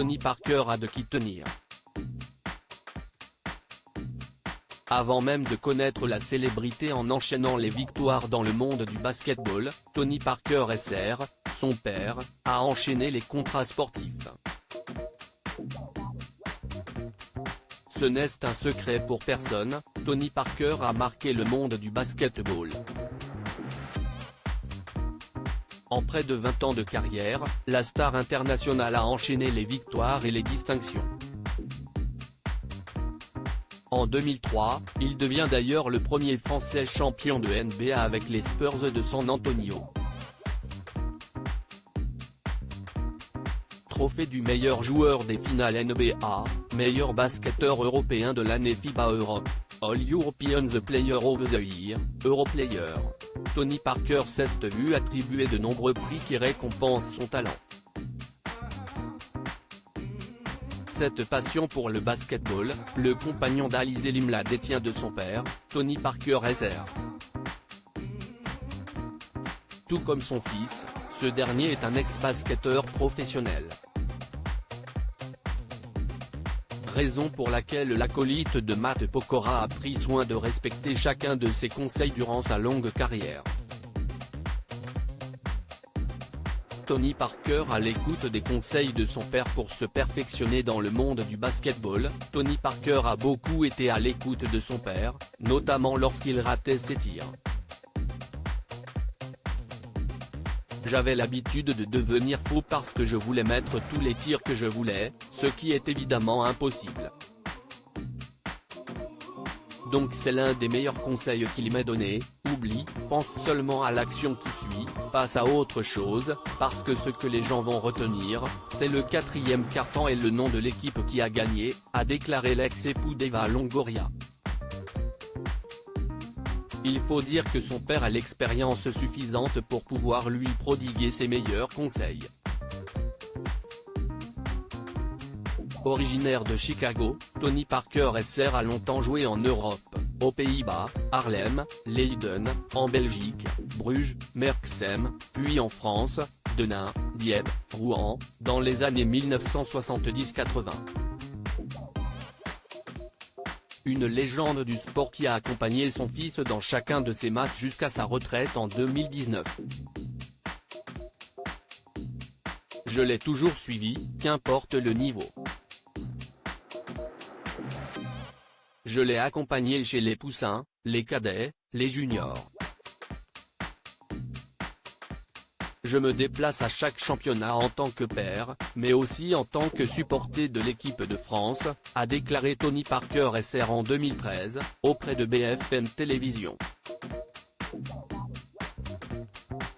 Tony Parker a de qui tenir. Avant même de connaître la célébrité en enchaînant les victoires dans le monde du basketball, Tony Parker Sr., son père, a enchaîné les contrats sportifs. Ce n'est un secret pour personne, Tony Parker a marqué le monde du basketball. En près de 20 ans de carrière, la star internationale a enchaîné les victoires et les distinctions. En 2003, il devient d'ailleurs le premier Français champion de NBA avec les Spurs de San Antonio. Trophée du meilleur joueur des finales NBA, meilleur basketteur européen de l'année FIBA Europe, All Europeans Player of the Year, Europlayer. Tony Parker s'est vu attribuer de nombreux prix qui récompensent son talent. Cette passion pour le basketball, le compagnon d'Alizé Lim la détient de son père, Tony Parker Sr. Tout comme son fils, ce dernier est un ex-basketteur professionnel. Raison pour laquelle l'acolyte de Matt Pokora a pris soin de respecter chacun de ses conseils durant sa longue carrière. Tony Parker à l'écoute des conseils de son père pour se perfectionner dans le monde du basketball. Tony Parker a beaucoup été à l'écoute de son père, notamment lorsqu'il ratait ses tirs. J'avais l'habitude de devenir fou parce que je voulais mettre tous les tirs que je voulais, ce qui est évidemment impossible. Donc c'est l'un des meilleurs conseils qu'il m'ait donné, oublie, pense seulement à l'action qui suit, passe à autre chose, parce que ce que les gens vont retenir, c'est le 4e quart-temps et le nom de l'équipe qui a gagné, a déclaré l'ex-époux d'Eva Longoria. Il faut dire que son père a l'expérience suffisante pour pouvoir lui prodiguer ses meilleurs conseils. Originaire de Chicago, Tony Parker Sr. a longtemps joué en Europe, aux Pays-Bas, Haarlem, Leiden, en Belgique, Bruges, Merksem, puis en France, Denain, Dieppe, Rouen, dans les années 1970-80. Une légende du sport qui a accompagné son fils dans chacun de ses matchs jusqu'à sa retraite en 2019. Je l'ai toujours suivi, qu'importe le niveau. Je l'ai accompagné chez les poussins, les cadets, les juniors. Je me déplace à chaque championnat en tant que père, mais aussi en tant que supporter de l'équipe de France, a déclaré Tony Parker Sr. en 2013, auprès de BFM Télévision.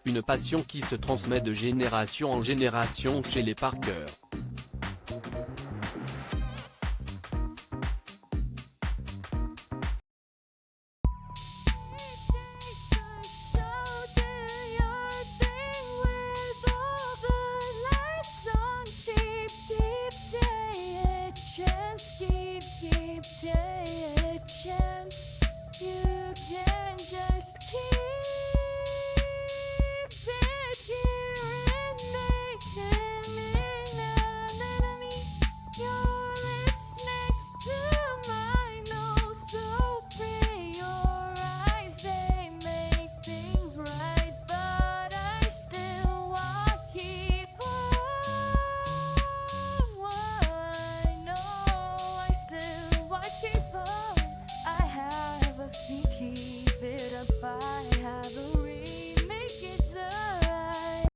Une passion qui se transmet de génération en génération chez les Parker.